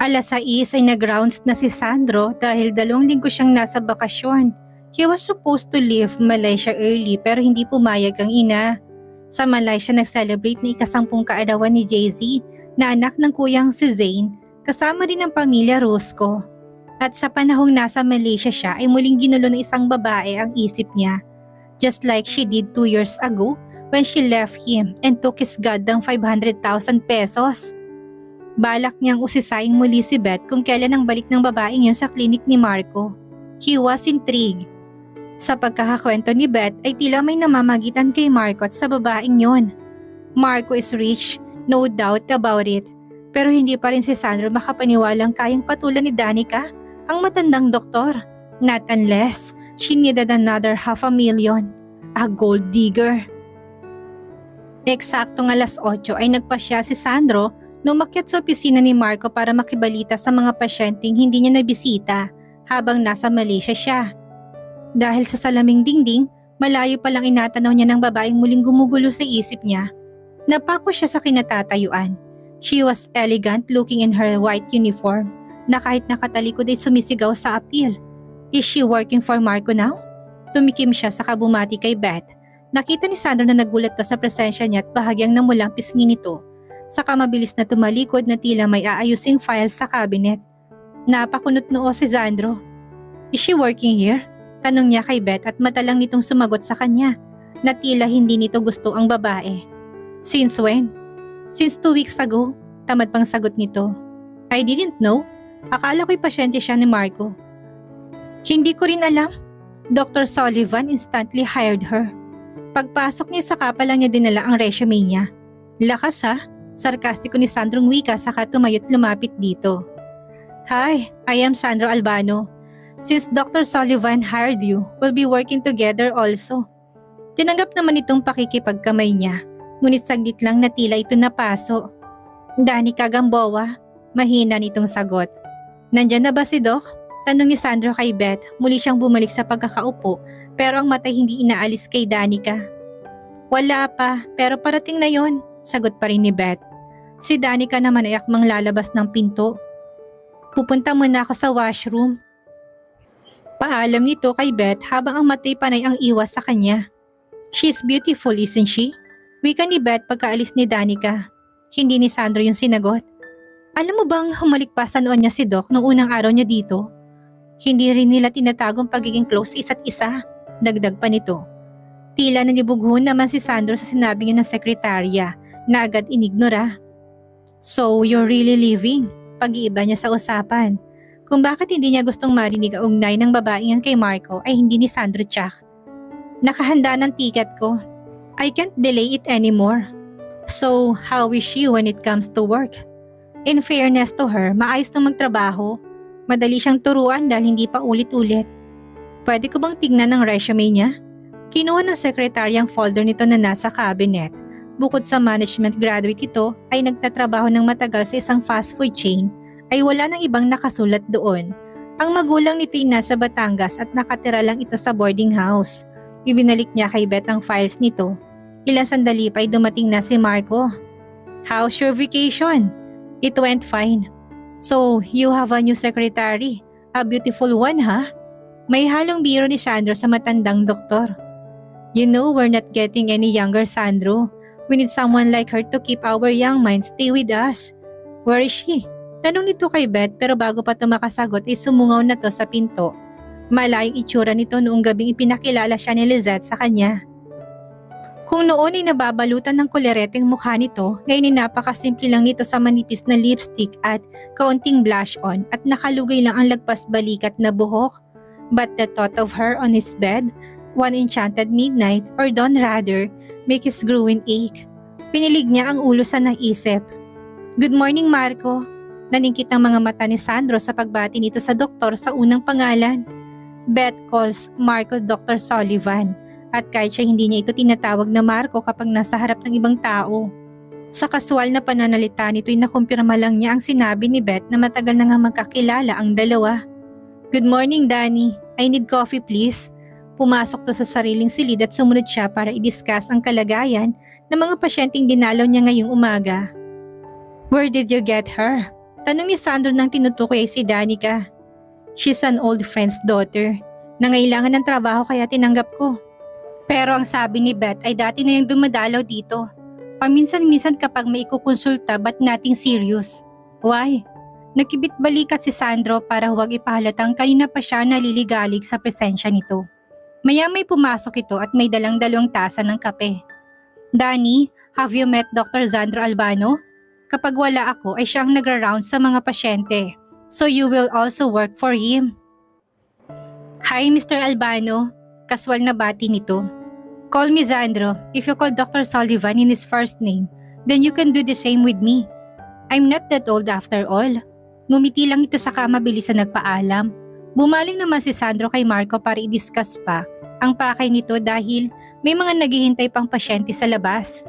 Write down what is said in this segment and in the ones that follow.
6:00 ay nag-rounds na si Sandro dahil 2 linggo siyang nasa bakasyon. He was supposed to leave Malaysia early pero hindi pumayag ang ina. Sa Malaysia nag-celebrate na ika-10 kaarawan ni Jay-Z na anak ng kuyang si Zayn kasama rin ang pamilya Rosco. At sa panahong nasa Malaysia siya ay muling ginulo ng isang babae ang isip niya. Just like she did 2 years ago when she left him and took his goddamn 500,000 pesos. Balak niyang usisaing muli si Beth kung kailan ang balik ng babaeng yun sa klinik ni Marco. He was intrigued. Sa pagkakakwento ni Beth ay tila may namamagitan kay Marco at sa babaeng yun. Marco is rich, no doubt about it. Pero hindi pa rin si Sandro makapaniwalang kayang patulan ni Danica, ang matandang doktor. Not unless she needed another 500,000. A gold digger. Eksaktong 8:00 ay nagpasya si Sandro nung umakyat sa opisina ni Marco para makibalita sa mga pasyenteng hindi niya nabisita habang nasa Malaysia siya. Dahil sa salaming dingding, malayo palang inatanaw niya ng babaeng muling gumugulo sa isip niya. Napako siya sa kinatatayuan. She was elegant looking in her white uniform na kahit nakatalikod ay sumisigaw sa appeal. Is she working for Marco now? Tumikim siya sa kabumati kay Beth. Nakita ni Sandro na nagulat to sa presensya niya at bahagyang namulang pisngi nito. Saka mabilis na tumalikod na tila may aayusing files sa cabinet. Napakunot noo si Sandro. Is she working here? Tanong niya kay Beth at matalang nitong sumagot sa kanya na tila hindi nito gusto ang babae. Since when? Since 2 weeks ago, tamad pang sagot nito. I didn't know. Akala ko'y pasyente siya ni Marco. Hindi ko rin alam. Dr. Sullivan instantly hired her. Pagpasok niya sa kapa lang niya dinala ang resume niya. Lakas ha? Sarkastiko ni Sandrong wika saka tumayot lumapit dito. Hi, I am Sandro Albano. Since Dr. Sullivan hired you, we'll be working together also. Tinanggap naman itong pakikipagkamay niya, ngunit saglit lang na tila ito napaso. Danica Gamboa, mahina nitong sagot. Nandyan na ba si Doc? Tanong ni Sandro kay Beth, muli siyang bumalik sa pagkakaupo pero ang matay hindi inaalis kay Danica. Wala pa, pero parating na yon, sagot pa rin ni Beth. Si Danica naman ay akmang lalabas ng pinto. Pupunta muna ako sa washroom. Paalam nito kay Beth habang ang matay panay ang iwas sa kanya. She's beautiful, isn't she? Wika ni Beth pagkaalis ni Danica. Hindi ni Sandro yung sinagot. Alam mo bang humalik pa sa noon niya si Doc nung unang araw niya dito? Hindi rin nila tinatagong pagiging close isa't isa. Dagdag pa nito. Tila nanibughon naman si Sandro sa sinabi niya ng sekretarya na agad inignora. So you're really leaving? Pag-iiba niya sa usapan. Kung bakit hindi niya gustong marinig ang ugnay ng babaeng yan kay Marco ay hindi ni Sandro tsak. Nakahanda ng ticket ko. I can't delay it anymore. So, how is she when it comes to work? In fairness to her, maayos na magtrabaho. Madali siyang turuan dahil hindi pa ulit-ulit. Pwede ko bang tignan ang resume niya? Kinuha ng sekretarya ang folder nito na nasa cabinet. Bukod sa management graduate ito, ay nagtatrabaho ng matagal sa isang fast food chain. Ay wala nang ibang nakasulat doon. Ang magulang nito ay nasa Batangas at nakatira lang ito sa boarding house. Ibinalik niya kay Beth ang files nito. Ilang sandali pa ay dumating na si Marco. How's your vacation? It went fine. So, you have a new secretary. A beautiful one, ha? May halong biro ni Sandro sa matandang doktor. You know we're not getting any younger, Sandro. We need someone like her to keep our young minds stay with us. Where is she? Tanong nito kay Beth pero bago pa ito makasagot ay sumungaw na to sa pinto. Malayang itsura nito noong gabing ipinakilala siya ni Lizette sa kanya. Kung noon ay nababalutan ng kulereteng mukha nito, ngayon ay napakasimple lang nito sa manipis na lipstick at kaunting blush on at nakalugay lang ang lagpas balikat na buhok. But the thought of her on his bed, one enchanted midnight or dawn rather, make his groin ache. Pinilig niya ang ulo sa naisip. Good morning, Marco. Naningkit ang mga mata ni Sandro sa pagbati nito sa doktor sa unang pangalan. Beth calls Marco Dr. Sullivan at kahit siya hindi niya ito tinatawag na Marco kapag nasa harap ng ibang tao. Sa kasual na pananalita nito ay nakumpirma lang niya ang sinabi ni Beth na matagal na nga magkakilala ang dalawa. Good morning, Danny. I need coffee, please. Pumasok to sa sariling silid at sumunod siya para i-discuss ang kalagayan ng mga pasyenteng dinalaw niya ngayong umaga. Where did you get her? Tanong ni Sandro nang tinutukoy ay si Danica. She's an old friend's daughter. Nangailangan ng trabaho kaya tinanggap ko. Pero ang sabi ni Beth ay dati na yung dumadalaw dito. Paminsan-minsan kapag may ikukonsulta but nothing serious. Why? Nagkibit balikat si Sandro para huwag ipahalatang kanina pa siya naliligalig sa presensya nito. Maya may pumasok ito at may dalang-dalawang tasa ng kape. Danny, have you met Dr. Sandro Albano? Kapag wala ako ay siyang nagra-round sa mga pasyente. So you will also work for him. Hi Mr. Albano, kaswal na bati nito. Call me Sandro. If you call Dr. Sullivan in his first name, then you can do the same with me. I'm not that old after all. Ngumiti lang ito saka mabilis na nagpaalam. Bumaling naman si Sandro kay Marco para i-discuss pa ang pakay nito dahil may mga naghihintay pang pasyente sa labas.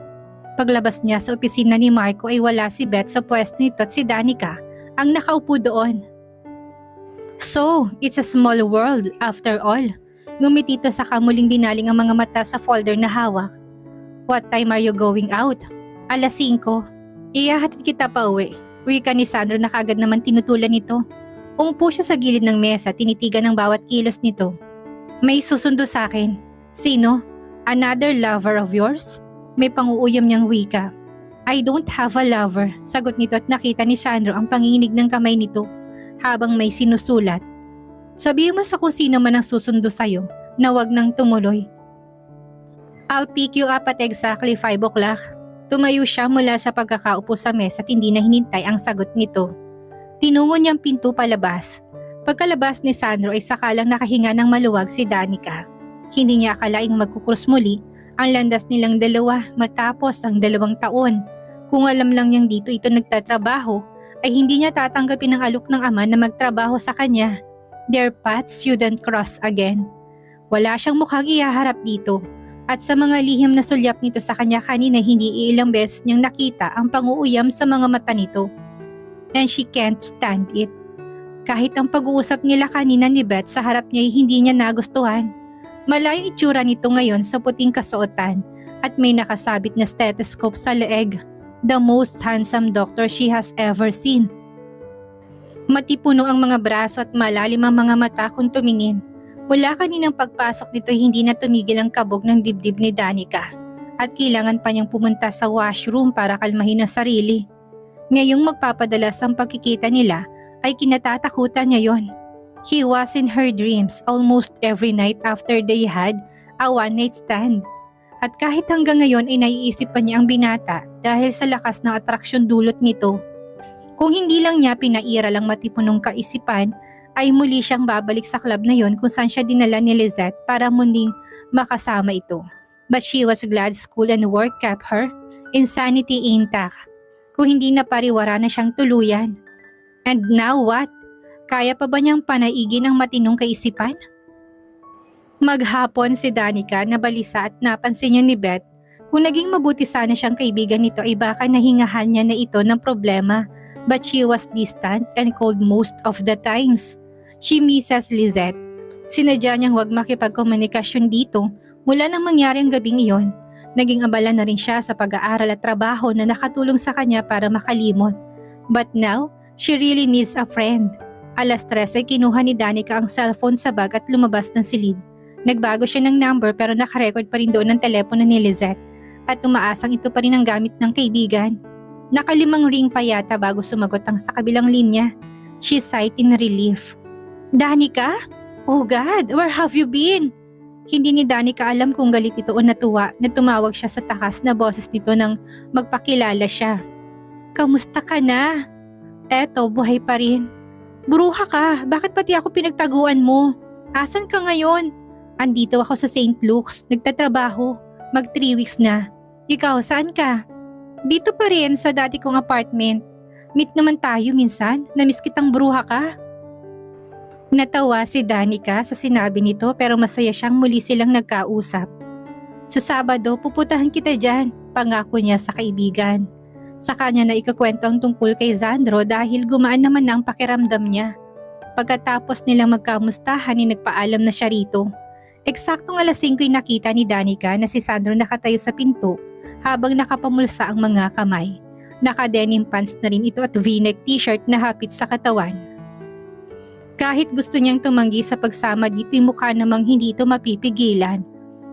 Paglabas niya sa opisina ni Marco ay wala si Beth sa pwesto nito at si Danica ang nakaupo doon. So, it's a small world after all. Ngumiti ito saka muling binaling ang mga mata sa folder na hawak. What time are you going out? 5:00. Ihahatid kita pa uwi. Wika ni Sandro na kagad naman tinutulan nito. Umupo siya sa gilid ng mesa, tinitigan ng bawat kilos nito. May susundo sa akin. Sino? Another lover of yours? May panguuyam niyang wika. I don't have a lover, sagot nito at nakita ni Sandro ang panginginig ng kamay nito habang may sinusulat. Sabihin mo sa kung sino man ang susundo sa'yo na wag nang tumuloy. I'll pick you up at exactly 5:00. Tumayo siya mula sa pagkakaupo sa mesa at hindi na hinintay ang sagot nito. Tinungo niyang pinto palabas. Pagkalabas ni Sandro ay sakalang nakahinga ng maluwag si Danica. Hindi niya akalaing magkukrus muli ang landas nilang dalawa matapos ang 2 taon. Kung alam lang niyang dito ito nagtatrabaho, ay hindi niya tatanggapin ang alok ng ama na magtrabaho sa kanya. Their paths shouldn't cross again. Wala siyang mukhang ihaharap dito. At sa mga lihim na sulyap nito sa kanya kanina hindi ilang beses niyang nakita ang panguuyam sa mga mata nito. And she can't stand it. Kahit ang pag-uusap nila kanina ni Beth sa harap niya ay hindi niya nagustuhan. Malayong itsura nito ngayon sa puting kasuotan at may nakasabit na stethoscope sa leeg. The most handsome doctor she has ever seen. Matipuno ang mga braso at malalim ang mga mata kung tumingin. Mula kaninang pagpasok dito hindi na tumigil ang kabog ng dibdib ni Danica at kailangan pa niyang pumunta sa washroom para kalmahin ang sarili. Ngayong magpapadalas ang pagkikita nila ay kinatatakutan niya yon. He was in her dreams almost every night after they had a one-night stand. At kahit hanggang ngayon ay naiisip pa niya ang binata dahil sa lakas ng atraksyon dulot nito. Kung hindi lang niya pinairal ang matipunong kaisipan, ay muli siyang babalik sa club na yon kung saan siya dinala ni Lizette para muling makasama ito. But she was glad school and work kept her insanity intact. Kung hindi na pariwara na siyang tuluyan. And now what? Kaya pa ba niyang panaigin ang matinong kaisipan? Maghapon si Danica na balisa at napansin niya ni Beth kung naging mabuti sana siyang kaibigan nito ay baka nahingahan niya na ito ng problema. But she was distant and cold most of the times. She misses Lizette. Sinadya niyang huwag makipagkomunikasyon dito mula nang mangyari ang gabing iyon. Naging abala na rin siya sa pag-aaral at trabaho na nakatulong sa kanya para makalimot. But now, she really needs a friend. 3:00 ay kinuha ni Danica ang cellphone sa bag at lumabas ng silid. Nagbago siya ng number pero nakarecord pa rin doon ang telepono ni Lizette at umaasang ito pa rin ang gamit ng kaibigan. Naka5 ring pa yata bago sumagot ang sa kabilang linya. She sighed in relief. Danica? Oh God, where have you been? Hindi ni Danica alam kung galit ito o natuwa na tumawag siya sa takas na boses nito nang magpakilala siya. Kamusta ka na? Eto, buhay pa rin. Bruha ka, bakit pati ako pinagtaguan mo? Asan ka ngayon? Andito ako sa St. Luke's, nagtatrabaho. Mag 3 weeks na. Ikaw, saan ka? Dito pa rin sa dati kong apartment. Meet naman tayo minsan, namiss kitang bruha ka. Natawa si Danica sa sinabi nito pero masaya siyang muli silang nagkausap. Sa Sabado, puputahan kita dyan, pangako niya sa kaibigan. Sa kanya na ikakwento ang tungkol kay Sandro dahil gumaan naman na ang pakiramdam niya. Pagkatapos nilang magkamustahan ay nagpaalam na siya rito. Eksaktong 5:00 ay nakita ni Danica na si Sandro nakatayo sa pinto habang nakapamulsa ang mga kamay. Naka-denim pants na rin ito at v-neck t-shirt na hapit sa katawan. Kahit gusto niyang tumanggi sa pagsama dito, mukha namang hindi ito mapipigilan.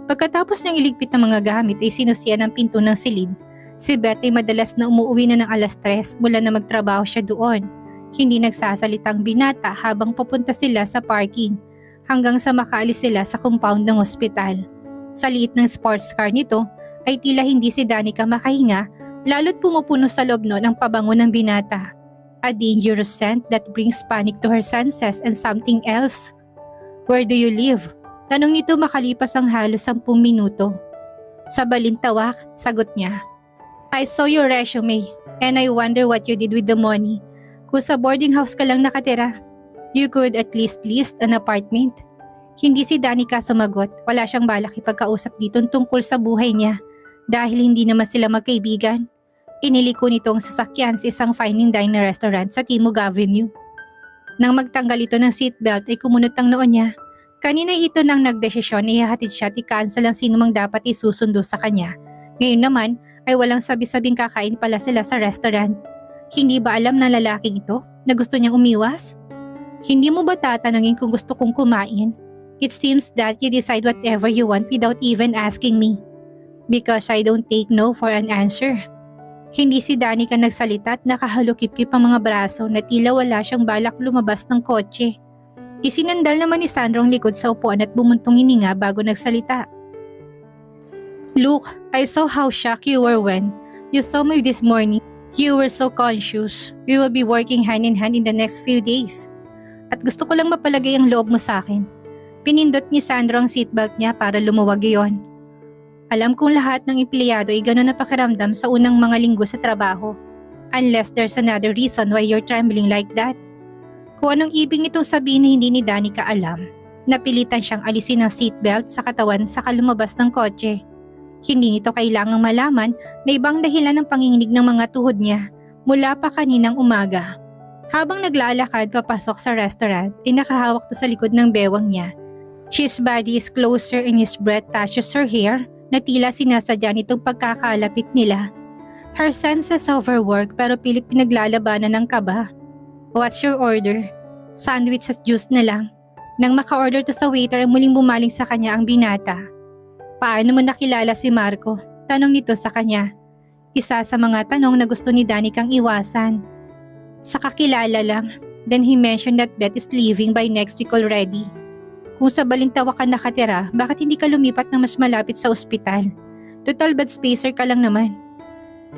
Pagkatapos niyang iligpit ng mga gamit ay sinusiyan ang pinto ng silid. Si Beth ay madalas na umuwi na ng 3:00 mula na magtrabaho siya doon. Hindi nagsasalitang binata habang papunta sila sa parking hanggang sa makaalis sila sa compound ng ospital. Sa liit ng sports car nito ay tila hindi si Danica makahinga, lalo't pumupuno sa loob noon ang pabango ng binata. A dangerous scent that brings panic to her senses and something else. "Where do you live?" Tanong nito makalipas ang halos 10 minuto. Sa balintawak, sagot niya. "I saw your resume and I wonder what you did with the money. Kung sa boarding house ka lang nakatira, you could at least list an apartment." Hindi si Danica sumagot. Wala siyang balak ipagkausap dito tungkol sa buhay niya dahil hindi naman sila magkaibigan. Iniliko nito ang sasakyan sa isang fine dine restaurant sa Timog Avenue. Nang magtanggal ito ng seatbelt ay kumunot ang noon niya. Kanina ito nang nagdesisyon na ihahatid siya at i-cancel ang sinumang dapat isusundo sa kanya. Ngayon naman ay walang sabi-sabing kakain pala sila sa restaurant. Hindi ba alam ng lalaking ito na gusto niyang umiwas? "Hindi mo ba tatanungin kung gusto kong kumain? It seems that you decide whatever you want without even asking me." "Because I don't take no for an answer." Hindi si Danica nagsalita at nakahalukip-kip ang mga braso na tila wala siyang balak lumabas ng kotse. Isinandal naman ni Sandro ang likod sa upuan at bumuntong hininga bago nagsalita. "Look, I saw how shocked you were when you saw me this morning. You were so conscious. We will be working hand in hand in the next few days. At gusto ko lang mapalagay ang loob mo sa akin." Pinindot ni Sandro ang seatbelt niya para lumuwag iyon. Alam kong lahat ng empleyado ay gano'n na pakiramdam sa unang mga linggo sa trabaho. Unless there's another reason why you're trembling like that. Kung anong ibig nitong sabihin na hindi ni Danica alam, napilitan siyang alisin ang seatbelt sa katawan saka lumabas ng kotse. Hindi nito kailangang malaman na ibang dahilan ng panginginig ng mga tuhod niya mula pa kaninang umaga. Habang naglalakad papasok sa restaurant, ay nakahawak to sa likod ng bewang niya. His body is closer and his breath touches her hair na tila sinasadya nitong pagkakalapit nila. Her senses overwork pero pilit pinaglalabanan ng kaba. "What's your order?" "Sandwich at juice na lang." Nang maka-order to sa waiter ay muling bumaling sa kanya ang binata. "Paano mo nakilala si Marco?" Tanong nito sa kanya. Isa sa mga tanong na gusto ni Danicang iwasan. "Sa kakilala lang." Then he mentioned that Beth is leaving by next week already. "Kung sa Balintawak ka nakatira, bakit hindi ka lumipat na mas malapit sa ospital? Total bed spacer ka lang naman."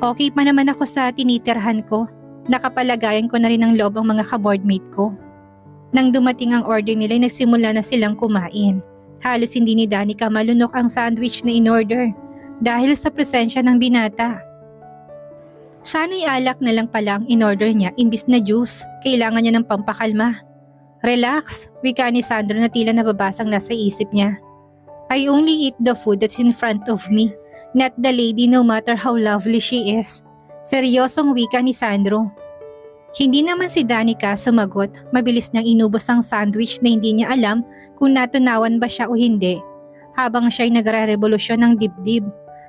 "Okay pa naman ako sa tinitirhan ko. Nakapalagayan ko na rin ang loob ang mga ka-boardmate ko." Nang dumating ang order nila ay nagsimula na silang kumain. Halos hindi ni Danica malunok ang sandwich na in-order dahil sa presensya ng binata. Sana'y alak na lang pala ang in-order niya imbis na juice. Kailangan niya ng pampakalma. "Relax," wika ni Sandro na tila nababasang nasa isip niya. "I only eat the food that's in front of me, not the lady no matter how lovely she is." Seryosong wika ni Sandro. Hindi naman si Danica sumagot. Mabilis niyang inubos ang sandwich na hindi niya alam kung natunawan ba siya o hindi. Habang siya'y nagre-revolusyon ng dibdib.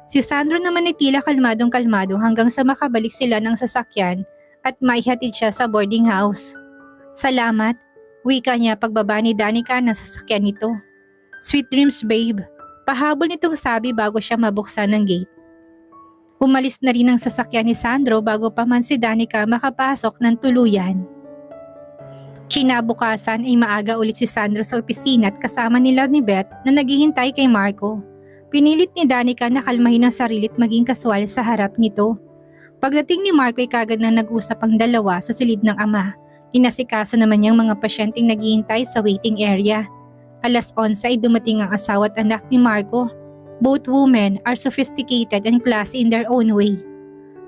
Si Sandro naman ay tila kalmadong-kalmado hanggang sa makabalik sila ng sasakyan at maihatid siya sa boarding house. "Salamat," wika niya pagbaba ni Danica ng sasakyan nito. "Sweet dreams, babe." Pahabol nitong sabi bago siya mabuksan ng gate. Umalis na rin ang sasakyan ni Sandro bago pa man si Danica makapasok ng tuluyan. Kinabukasan ay maaga ulit si Sandro sa opisina at kasama nila ni Beth na naghihintay kay Marco. Pinilit ni Danica na kalmahin ang sarili at maging kaswal sa harap nito. Pagdating ni Marco ay kagad na nag-usap ang dalawa sa silid ng ama. Inasikaso naman niyang mga pasyenteng naghihintay sa waiting area. 11:00 ay dumating ang asawa at anak ni Marco. Both women are sophisticated and classy in their own way.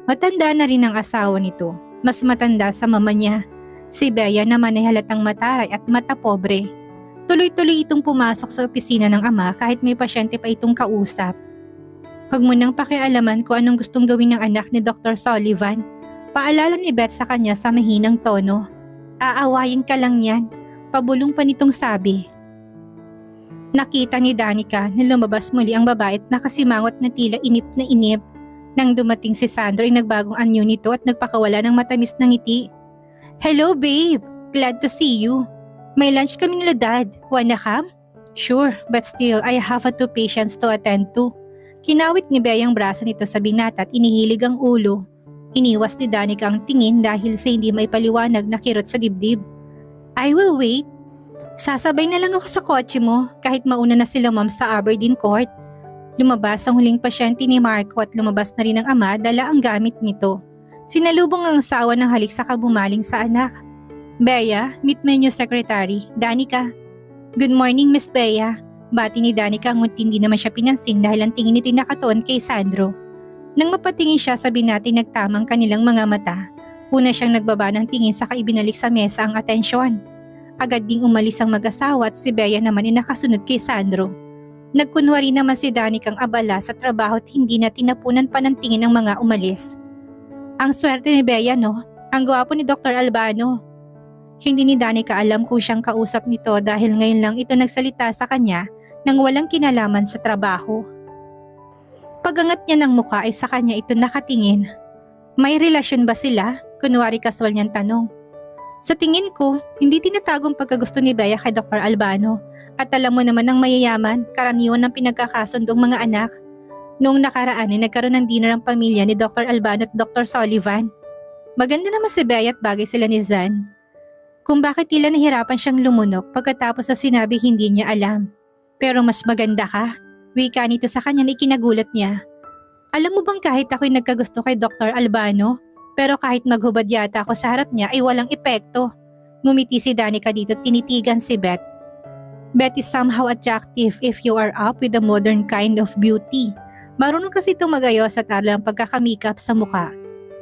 Matanda na rin ang asawa nito, mas matanda sa mama niya. Si Bea naman ay halatang mataray at mata pobre. Tuloy-tuloy itong pumasok sa opisina ng ama kahit may pasyente pa itong kausap. "Huwag mo nang pakialaman kung anong gustong gawin ng anak ni Dr. Sullivan." Paalala ni Beth sa kanya sa mahinang tono. "Aawayin ka lang yan," pabulong pa nitong sabi. Nakita ni Danica na lumabas muli ang babae at nakasimangot na tila inip na inip. Nang dumating si Sandro ay nagbagong anyo nito at nagpakawala ng matamis na ngiti. Hello babe! Glad to see you. May lunch kami nila dad. Wanna come? Sure, but still I have two patients to attend to. Kinawit ni Bea ang braso nito sa binata at inihilig ang ulo. Iniwas ni Danica ang tingin dahil sa hindi may paliwanag na kirot sa dibdib. I will wait. Sasabay na lang ako sa kotse mo kahit mauna na sila ma'am sa Aberdeen Court. Lumabas ang huling pasyente ni Marco at lumabas na rin ang ama dala ang gamit nito. Sinalubong ang asawa ng halik saka bumaling sa anak. Bea, meet my new secretary, Danica. Good morning Miss Bea. Bati ni Danica ngunit hindi naman siya pinansin dahil ang tingin nito'y nakatuon kay Sandro. Nang mapatingin siya sa binati nagtamang kanilang mga mata, una siyang nagbaba ng tingin saka ibinalik sa mesa ang atensyon. Agad ding umalis ang mag-asawa at si Bea naman ay nakasunod kay Sandro. Nagkunwari naman si Danica ang abala sa trabaho at hindi na tinapunan pa ng tingin ng mga umalis. Ang swerte ni Bea no, ang gwapo ni Dr. Albano. Hindi ni Danica alam kung siyang kausap nito dahil ngayon lang ito nagsalita sa kanya nang walang kinalaman sa trabaho. Pagangat niya ng mukha ay sa kanya ito nakatingin. May relasyon ba sila? Kunwari kaswal niyang tanong. Sa tingin ko, hindi tinatagong pagkagusto ni Bea kay Dr. Albano. At alam mo naman ng mayayaman, karaniwan ng pinagkakasundong mga anak. Noong nakaraan ay nagkaroon ng dinner ang pamilya ni Dr. Albano at Dr. Sullivan. Maganda naman si Bea at bagay sila ni Zan. Kung bakit tila nahirapan siyang lumunok pagkatapos sa sinabi hindi niya alam. Pero mas maganda ka. Wika nito sa kanya na ikinagulat niya. Alam mo bang kahit ako'y nagkagusto kay Dr. Albano, pero kahit maghubad yata ako sa harap niya ay walang epekto. Ngumiti si Danica dito tinitigan si Beth. Beth is somehow attractive if you are up with a modern kind of beauty. Marunong kasi itong magayos at alam pagkakamikap sa mukha.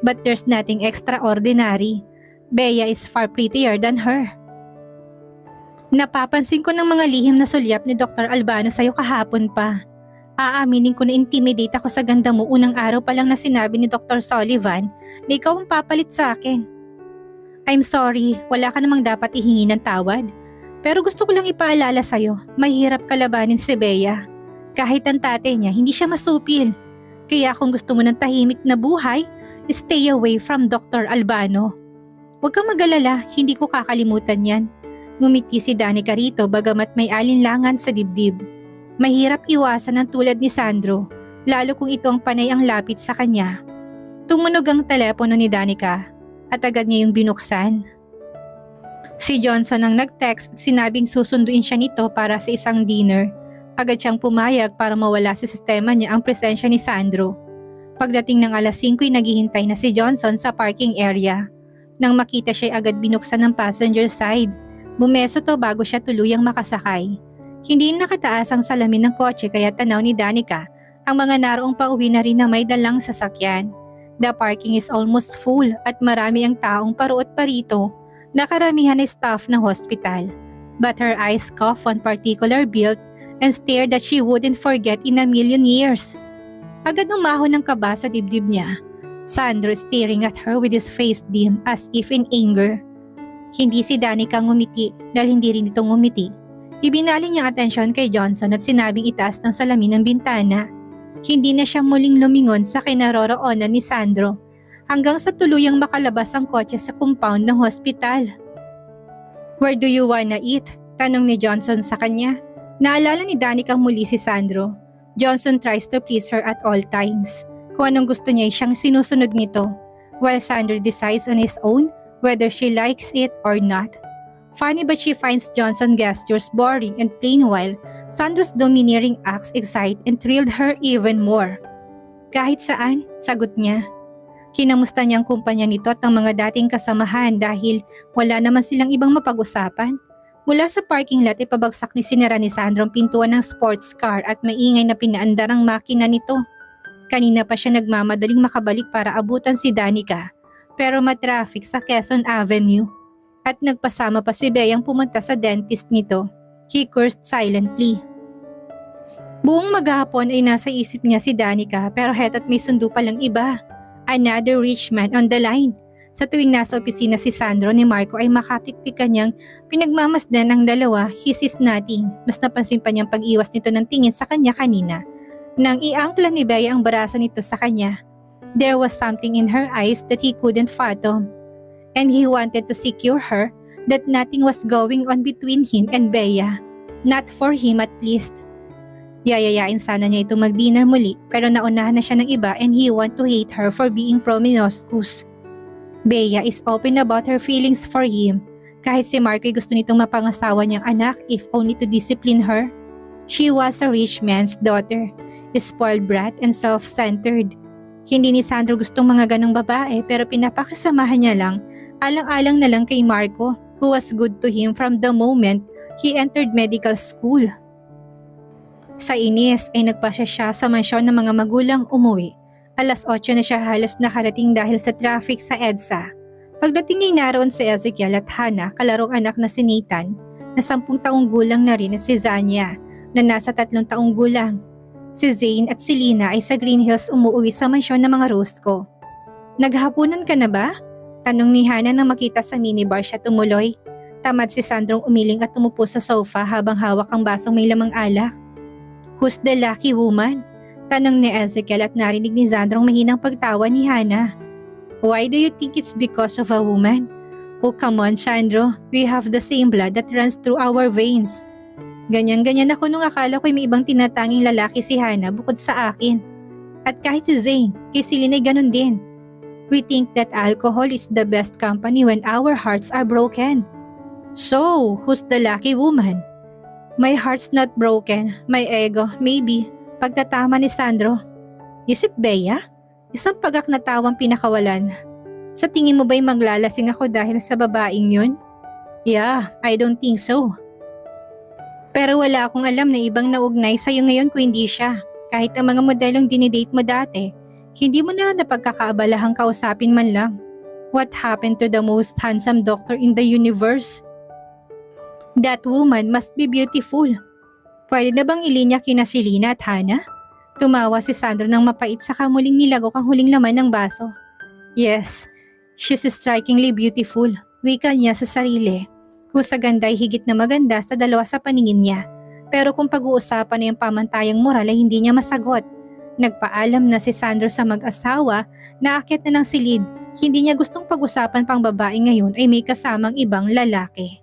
But there's nothing extraordinary. Bea is far prettier than her. Napapansin ko ng mga lihim na sulyap ni Dr. Albano sa'yo kahapon pa. Aaminin ko na intimidate ako sa ganda mo unang araw pa lang na sinabi ni Dr. Sullivan na ikaw ang papalit sa akin. I'm sorry, wala ka namang dapat ihingi ng tawad. Pero gusto ko lang ipaalala sa'yo, mahirap kalabanin si Bea. Kahit ang tatay niya, hindi siya masupil. Kaya kung gusto mo ng tahimik na buhay, stay away from Dr. Albano. Huwag kang mag-alala, hindi ko kakalimutan yan. Ngumiti si Danica rito bagamat may alinlangan sa dibdib. Mahirap iwasan ang tulad ni Sandro, lalo kung ito ang panay ang lapit sa kanya. Tumunog ang telepono ni Danica at agad niya yung binuksan. Si Johnson ang nag-text at sinabing susunduin siya nito para sa isang dinner. Agad siyang pumayag para mawala sa sistema niya ang presensya ni Sandro. Pagdating ng alas 5 ay naghihintay na si Johnson sa parking area. Nang makita siya agad binuksan ng passenger side. Bumeso to bago siya tuluyang makasakay. Hindi nakataas ang salamin ng kotse kaya tanaw ni Danica ang mga naroong pauwi na rin na may dalang sasakyan. The parking is almost full at marami ang taong paruot parito na karamihan ay staff ng hospital. But her eyes cough on particular build and stare that she wouldn't forget in a million years. Agad umahon ng kaba sa dibdib niya. Sandro staring at her with his face dim as if in anger. Hindi si Danica ngumiti dahil hindi rin ito ngumiti. Ibinali niya atensyon kay Johnson at sinabing itaas ng salamin ng bintana. Hindi na siya muling lumingon sa kinaroroonan ni Sandro hanggang sa tuluyang makalabas ang kotse sa compound ng hospital. Where do you wanna eat? Tanong ni Johnson sa kanya. Naalala ni Danica muli si Sandro. Johnson tries to please her at all times. Kung anong gusto niya ay siyang sinusunod nito, while Sandro decides on his own whether she likes it or not. Funny but she finds Johnson's gestures boring and plain while Sandro's domineering acts excite and thrilled her even more. Kahit saan, sagot niya. Kinamusta niya ang kumpanya nito at ang mga dating kasamahan dahil wala naman silang ibang mapag-usapan. Mula sa parking lot ipabagsak ni sinara ni Sandro ang pintuan ng sports car at maingay na pinaandar ang makina nito. Kanina pa siya nagmamadaling makabalik para abutan si Danica. Pero matraffic sa Quezon Avenue. At nagpasama pa si Beyang pumunta sa dentist nito. He cursed silently. Buong maghapon ay nasa isip niya si Danica pero heto't may sundo palang iba. Another rich man on the line. Sa tuwing nasa opisina si Sandro ni Marco ay makatiktikan niyang pinagmamasdan ng dalawa, he sees nothing. Mas napansin pa niyang pag-iwas nito ng tingin sa kanya kanina. Nang iangkla ni Bea ang baraso nito sa kanya, There was something in her eyes that he couldn't fathom. And he wanted to secure her that nothing was going on between him and Bea. Not for him at least. Yayayain sana niya ito mag-dinner muli pero naunahan na siya ng iba and he want to hate her for being promiscuous. Bea is open about her feelings for him. Kahit si Marco ay gusto nitong mapangasawa niyang anak if only to discipline her. She was a rich man's daughter, a spoiled brat and self-centered. Hindi ni Sandro gustong mga ganong babae pero pinapakasamahan niya lang, alang-alang na lang kay Marco who was good to him from the moment he entered medical school. Sa inis ay nagpasya siya sa mansyon ng mga magulang umuwi. Alas 8 na siya halos nakarating dahil sa traffic sa EDSA. Pagdating niya naroon si Ezekiel at Hannah, kalarong anak na si Nathan, na 10 taong gulang na rin at si Zania, na nasa 3 taong gulang. Si Zane at si Lina ay sa Green Hills umuwi sa mansyon ng mga Roscoe. Naghapunan ka na ba? Tanong ni Hannah nang makita sa minibar siya tumuloy. Tamad si Sandrong umiling at tumupo sa sofa habang hawak ang basong may lamang alak. Who's the lucky woman? Tanong ni Ezekiel at narinig ni Sandrong mahinang pagtawa ni Hannah. Why do you think it's because of a woman? Oh come on Sandro, we have the same blood that runs through our veins. Ganyan-ganyan ako nung akala ko'y may ibang tinatanging lalaki si Hannah bukod sa akin. At kahit si Zane, kay Celine ay ganun din. We think that alcohol is the best company when our hearts are broken. So, who's the lucky woman? My heart's not broken, my ego, maybe. Pagtatama ni Sandro. Is it Bea? Isang pagak na tawang pinakawalan. Sa tingin mo ba'y maglalasing ako dahil sa babaeng yun? Yeah, I don't think so. Pero wala akong alam na ibang naugnay sa'yo ngayon kung hindi siya. Kahit ang mga modelong dinidate mo dati, hindi mo na napagkakaabalahang kausapin man lang. What happened to the most handsome doctor in the universe? That woman must be beautiful. Pwede na bang ilinya kina si Lina at Hannah? Tumawa si Sandro nang mapait saka muling nilagok ang huling laman ng baso. Yes, she's strikingly beautiful. Wika niya sa sarili. Kung sa ganda ay higit na maganda sa dalawa sa paningin niya. Pero kung pag-uusapan na yung pamantayang moral ay hindi niya masagot. Nagpaalam na si Sandro sa mag-asawa na aakyat na ng silid. Hindi niya gustong pag-usapan pang babae ngayon ay may kasamang ibang lalaki.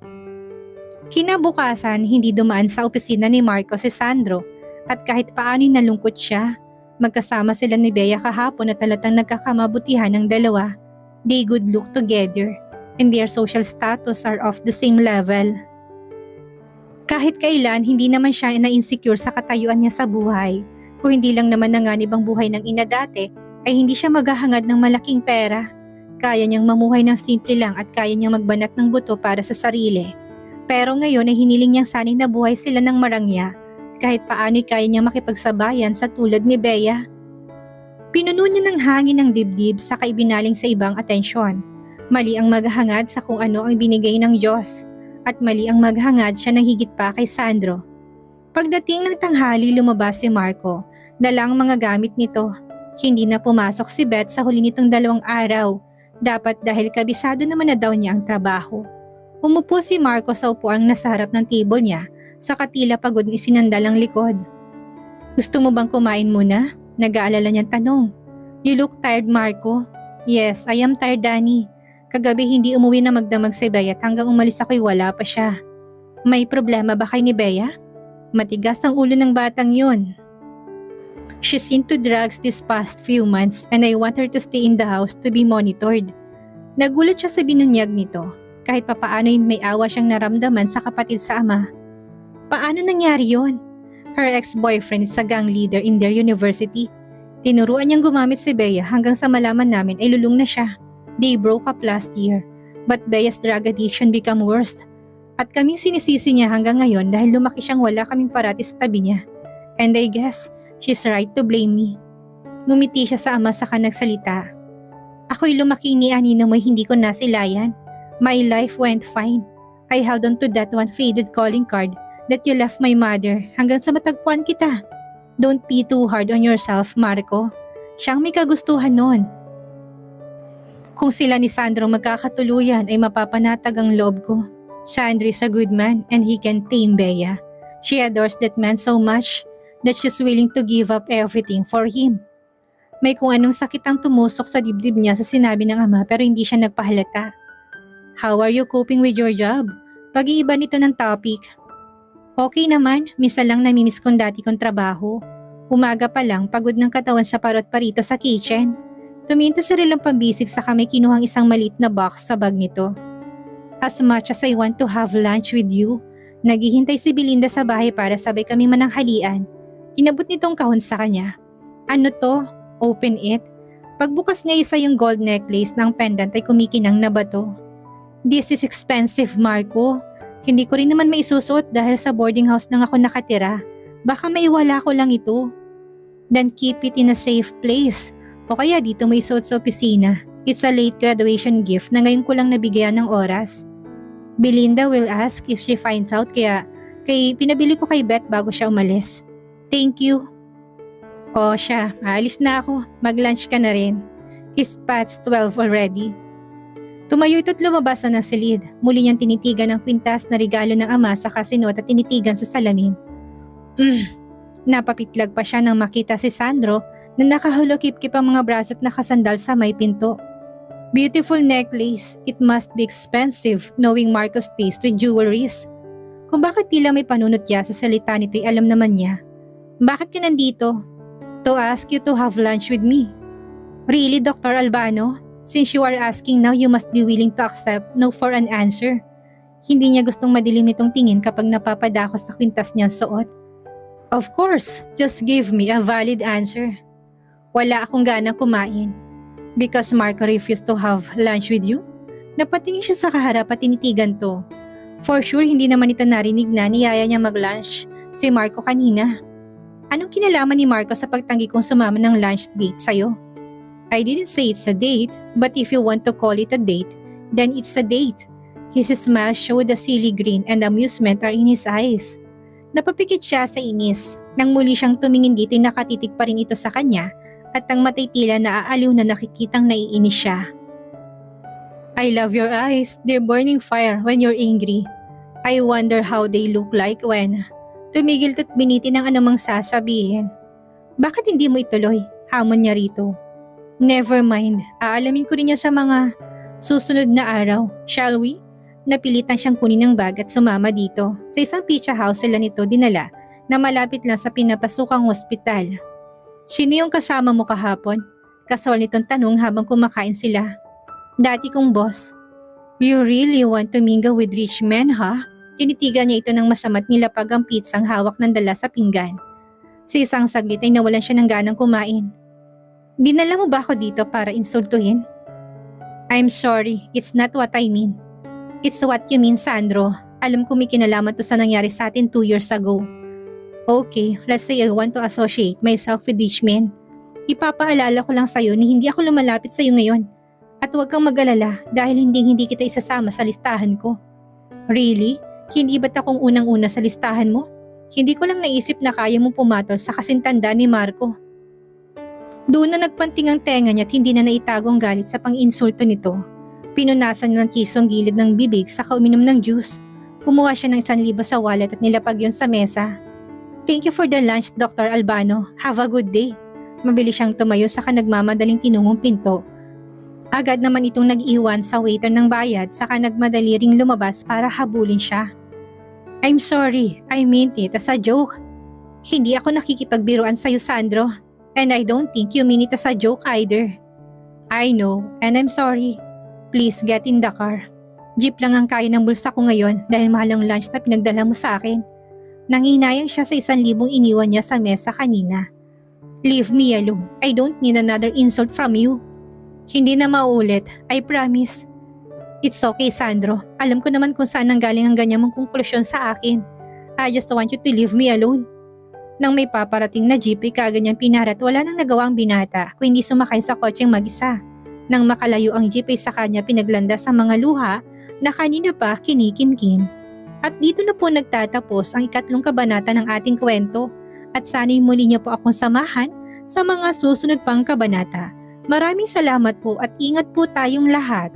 Kinabukasan, hindi dumaan sa opisina ni Marco si Sandro at kahit paano'y nalungkot siya. Magkasama sila ni Bea kahapon at talatang nagkakamabutihan ng dalawa. They good look together and their social status are of the same level. Kahit kailan, hindi naman siya na-insecure sa katayuan niya sa buhay. Kung hindi lang naman nanganib ang buhay ng ina dati, ay hindi siya maghahangad ng malaking pera. Kaya niyang mamuhay ng simple lang at kaya niyang magbanat ng buto para sa sarili. Pero ngayon ay hiniling niyang sanay na buhay sila ng marangya. Kahit paano'y kaya niyang makipagsabayan sa tulad ni Bea. Pinuno niya ng hangin ng dibdib sa kaibinaling sa ibang atensyon. Mali ang maghangad sa kung ano ang binigay ng Diyos. At mali ang maghangad siya ng higit pa kay Sandro. Pagdating ng tanghali lumabas si Marco. Dala ang mga gamit nito. Hindi na pumasok si Beth sa huli nitong 2 araw. Dapat dahil kabisado naman na daw niya ang trabaho. Umupo si Marco sa upuang nasa harap ng table niya. Sa katila pagod ni isinandal ang likod. Gusto mo bang kumain muna? Nag-aalala niyang tanong. You look tired, Marco. Yes, I am tired, Danny. Kagabi hindi umuwi na magdamag si Bea at hanggang umalis ako'y wala pa siya. May problema ba kay ni Bea? Matigas ang ulo ng batang yun. She's into drugs these past few months and I want her to stay in the house to be monitored. Nagulat siya sa binunyag nito. Kahit papaano'y may awa siyang naramdaman sa kapatid sa ama. Paano nangyari yon? Her ex-boyfriend is a gang leader in their university. Tinuruan niyang gumamit si Bea hanggang sa malaman namin ay lulong na siya. They broke up last year, but Bea's drug addiction became worse. At kaming sinisisi niya hanggang ngayon dahil lumaki siyang wala kaming parati sa tabi niya. And I guess, she's right to blame me. Ngumiti siya sa ama saka nagsalita. Ako'y lumaki ni Anino mo'y hindi ko nasilayan. My life went fine. I held on to that one faded calling card that you left my mother hanggang sa matagpuan kita. Don't be too hard on yourself, Marco. Siyang may kagustuhan nun. Kung sila ni Sandro magkakatuluyan ay mapapanatag ang loob ko. Sandro is a good man and he can tame Bea. She adores that man so much that she's willing to give up everything for him. May kung anong sakit ang tumusok sa dibdib niya sa sinabi ng ama pero hindi siya nagpahalata. How are you coping with your job? Pag-iiba nito ng topic. Okay naman, misa lang namimiss kong dati kong trabaho. Umaga pa lang, pagod ng katawan sa parot parito sa kitchen. Tuminto sa rilang pambisig sa may kinuhang isang maliit na box sa bag nito. As much as I want to have lunch with you, naghihintay si Belinda sa bahay para sabay kami mananghalian. Inabot nitong kahon sa kanya. Ano to? Open it. Pagbukas niya isa yung gold necklace ng pendant ay kumikinang na bato. This is expensive, Marco. Hindi ko rin naman maisusuot dahil sa boarding house lang ako nakatira. Baka maiwala ko lang ito. Then keep it in a safe place. O kaya dito mo isuot sa opisina. It's a late graduation gift na ngayon ko lang nabigyan ng oras. Belinda will ask if she finds out kaya pinabili ko kay Beth bago siya umalis. Thank you. O siya, aalis na ako. Mag-lunch ka na rin. It's past 12 already. Tumayo ito't lumabas na ng silid. Muli niyang tinitigan ang kwintas na regalo ng ama sa kasinot at tinitigan sa salamin. Napapitlag pa siya nang makita si Sandro na nakahulokip-kip ang mga braso at nakasandal sa may pinto. Beautiful necklace. It must be expensive knowing Marco's taste with jewelries. Kung bakit tila may panunot-ya sa salita nito'y alam naman niya. Bakit ka nandito? To ask you to have lunch with me. Really, Dr. Albano? Since you are asking now, you must be willing to accept no for an answer. Hindi niya gustong madilim nitong tingin kapag napapadakos sa kwintas niyang suot. Of course, just give me a valid answer. Wala akong ganang kumain. Because Marco refused to have lunch with you? Napatingin siya sa kaharap at tinitigan to. For sure, hindi naman ito narinig na niyaya niya mag-lunch si Marco kanina. Anong kinalaman ni Marco sa pagtanggi kong sumama ng lunch date sa'yo? I didn't say it's a date, but if you want to call it a date, then it's a date. His smile showed a silly grin and amusement are in his eyes. Napapikit siya sa inis. Nang muli siyang tumingin dito'y nakatitig pa rin ito sa kanya at ang matay tila naaaliw na nakikitang naiinis siya. I love your eyes. They're burning fire when you're angry. I wonder how they look like when... Tumigil at binitin ang anumang sasabihin. Bakit hindi mo ituloy? Hamon niya rito. Never mind. Aalamin ko rin niya sa mga susunod na araw. Shall we? Napilitan siyang kunin ang bag at sumama dito. Sa isang pizza house sila nito dinala na malapit lang sa pinapasukang hospital. Sino yung kasama mo kahapon? Kaswal nitong tanong habang kumakain sila. Dati kong boss. You really want to mingle with rich men, ha? Tinitigan niya ito ng masama't nilapag ang pizzang hawak ng dala sa pinggan. Sa isang saglit ay nawalan siya ng ganang kumain. Dinala mo ba ako dito para insultuhin? I'm sorry, it's not what I mean. It's what you mean, Sandro. Alam ko may kinalaman to sa nangyari sa atin 2 years ago. Okay, let's say I want to associate myself with rich men. Ipapaalala ko lang sa'yo na hindi ako lumalapit sa'yo ngayon. At huwag kang mag-alala dahil hindi kita isasama sa listahan ko. Really? Hindi ba't akong unang-una sa listahan mo? Hindi ko lang naisip na kaya mong pumatol sa kasintanda ni Marco. Doon na nagpanting ang tenga niya at hindi na naitagong galit sa pang-insulto nito. Pinunasan ng kisong gilid ng bibig sa uminom ng juice. Kumuha siya ng 1,000 sa wallet at nilapag yun sa mesa. Thank you for the lunch, Dr. Albano. Have a good day. Mabilis siyang tumayo saka nagmamadaling tinungong pinto. Agad naman itong nag-iwan sa waiter ng bayad saka nagmadali ring lumabas para habulin siya. I'm sorry, I meant it as a joke. Hindi ako nakikipagbiruan sa'yo, Sandro. And I don't think you mean it as a joke either. I know, and I'm sorry. Please get in the car. Jeep lang ang kaya ng bulsa ko ngayon dahil mahal ang lunch na pinagdala mo sa akin. Nanginayang siya sa 1,000 iniwan niya sa mesa kanina. Leave me alone. I don't need another insult from you. Hindi na mauulit, I promise. It's okay, Sandro. Alam ko naman kung saan nanggaling ang ganyan mong konklusyon sa akin. I just want you to leave me alone. Nang may paparating na jeep ay kaganyang pinarat wala nang nagawa ang binata kung hindi sumakay sa kotseng mag-isa. Nang makalayo ang jeep ay sa kanya pinaglanda sa mga luha na kanina pa kinikimkim. At dito na po nagtatapos ang 3 kabanata ng ating kwento at sana'y muli niyo po akong samahan sa mga susunod pang kabanata. Maraming salamat po at ingat po tayong lahat.